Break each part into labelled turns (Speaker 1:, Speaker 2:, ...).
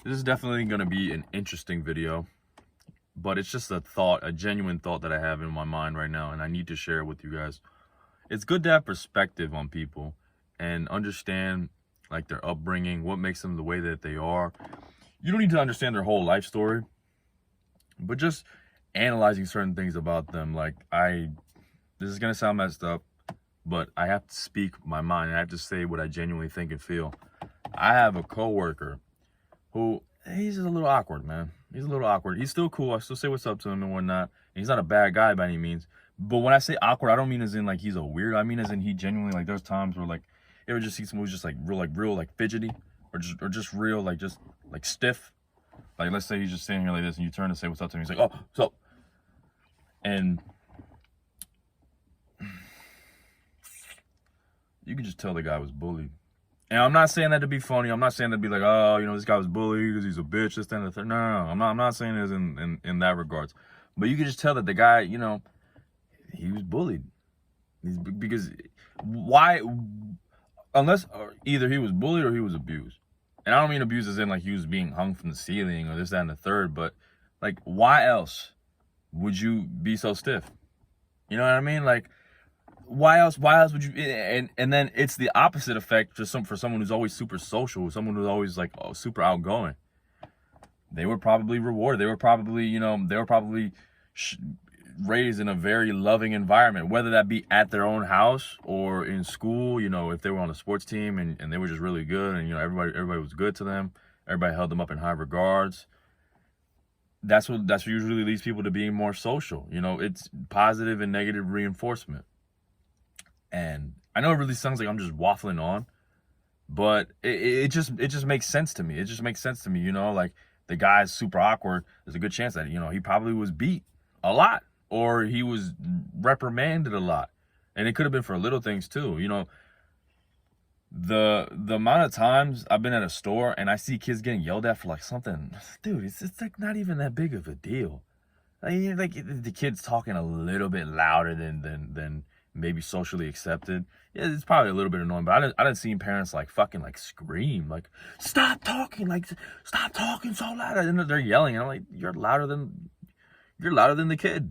Speaker 1: This is definitely going to be an interesting video, but it's just a thought, a genuine thought that I have in my mind right now, and I need to share it with you guys. It's good to have perspective on people and understand like their upbringing, what makes them the way that they are. You don't need to understand their whole life story, but just analyzing certain things about them. This is going to sound messed up, but I have to speak my mind. I have to say what I genuinely think and feel. I have a coworker who, he's just a little awkward, man. He's a little awkward. He's still cool. I still say what's up to him and whatnot. And he's not a bad guy by any means. But when I say awkward, I don't mean as in like he's a weird. I mean as in he genuinely, like, there's times where like you ever just see someone who's just real fidgety or just real like stiff. Like, let's say he's just standing here like this and you turn to say what's up to him. He's like, oh, so. And you can just tell the guy was bullied. And I'm not saying that to be funny. I'm not saying that to be like, oh, this guy was bullied because he's a bitch, this, that, and the third. No. I'm not saying it in that regards. But you can just tell that the guy, he was bullied. Because why? Unless either he was bullied or he was abused. And I don't mean abused as in like he was being hung from the ceiling or this, that, and the third. But like, why else would you be so stiff? You know what I mean? Like, why else would you? And then it's the opposite effect for someone who's always super social, someone who's always like super outgoing. They were probably rewarded. They were probably raised in a very loving environment, whether that be at their own house or in school. If they were on a sports team and they were just really good, and everybody was good to them. Everybody held them up in high regards. That's what usually leads people to being more social. It's positive and negative reinforcement. And I know it really sounds like I'm just waffling on, but it just makes sense to me. It just makes sense to me, like the guy's super awkward. There's a good chance that, he probably was beat a lot or he was reprimanded a lot. And it could have been for little things too. The amount of times I've been at a store and I see kids getting yelled at for like something, dude, it's like not even that big of a deal. Like the kid's talking a little bit louder than maybe socially accepted. Yeah, it's probably a little bit annoying, but I didn't see parents like fucking like scream, like, stop talking so loud. And they're yelling, and I'm like, you're louder than the kid.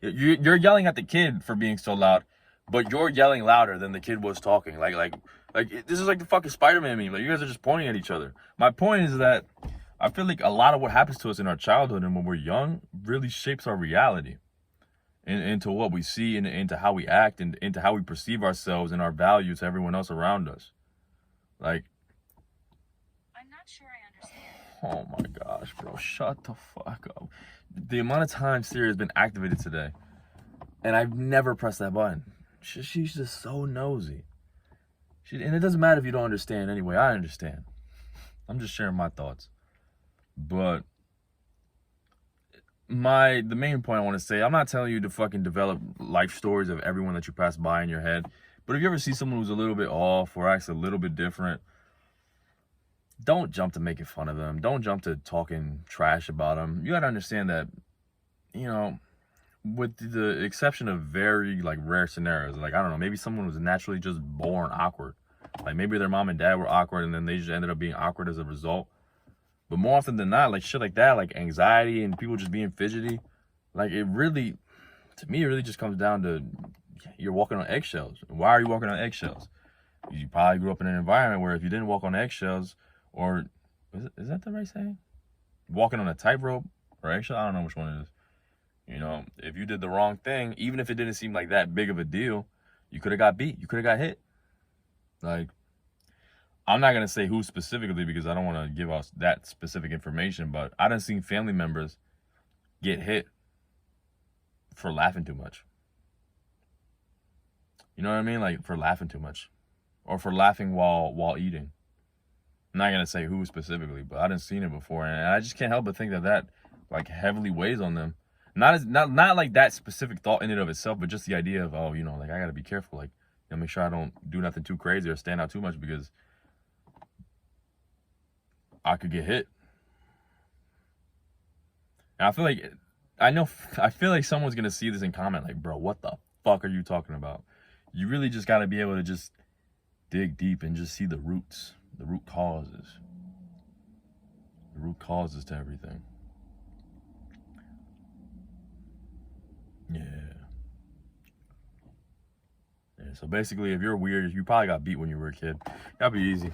Speaker 1: You're yelling at the kid for being so loud, but you're yelling louder than the kid was talking. Like this is like the fucking Spider-Man meme. Like, you guys are just pointing at each other. My point is that I feel like a lot of what happens to us in our childhood and when we're young really shapes our reality. Into what we see and into how we act and into how we perceive ourselves and our value to everyone else around us. Like,
Speaker 2: I'm not sure I understand.
Speaker 1: Oh my gosh, bro, shut the fuck up. The amount of times Siri has been activated today, and I've never pressed that button. She's just so nosy. And it doesn't matter if you don't understand anyway. I understand. I'm just sharing my thoughts. But the main point I want to say, I'm not telling you to fucking develop life stories of everyone that you pass by in your head. But if you ever see someone who's a little bit off or acts a little bit different, don't jump to making fun of them. Don't jump to talking trash about them. You got to understand that, with the exception of very like rare scenarios, like, I don't know, maybe someone was naturally just born awkward. Like, maybe their mom and dad were awkward and then they just ended up being awkward as a result. But more often than not, like shit like that, like anxiety and people just being fidgety, like to me, it really just comes down to you're walking on eggshells. Why are you walking on eggshells? You probably grew up in an environment where if you didn't walk on eggshells, or is that the right saying? Walking on a tightrope or eggshell? I don't know which one it is. If you did the wrong thing, even if it didn't seem like that big of a deal, you could have got beat. You could have got hit. Like, I'm not going to say who specifically because I don't want to give us that specific information, but I done seen family members get hit for laughing too much. You know what I mean? Like, for laughing too much. Or for laughing while eating. I'm not going to say who specifically, but I done seen it before. And I just can't help but think that like heavily weighs on them. Not like that specific thought in and of itself, but just the idea of, like, I got to be careful. Like, make sure I don't do nothing too crazy or stand out too much because I could get hit. And I feel like someone's going to see this and comment like, bro, what the fuck are you talking about? You really just got to be able to just dig deep and just see the root causes. causes to everything. Yeah. Yeah, so basically, if you're weird, you probably got beat when you were a kid. That'd be easy.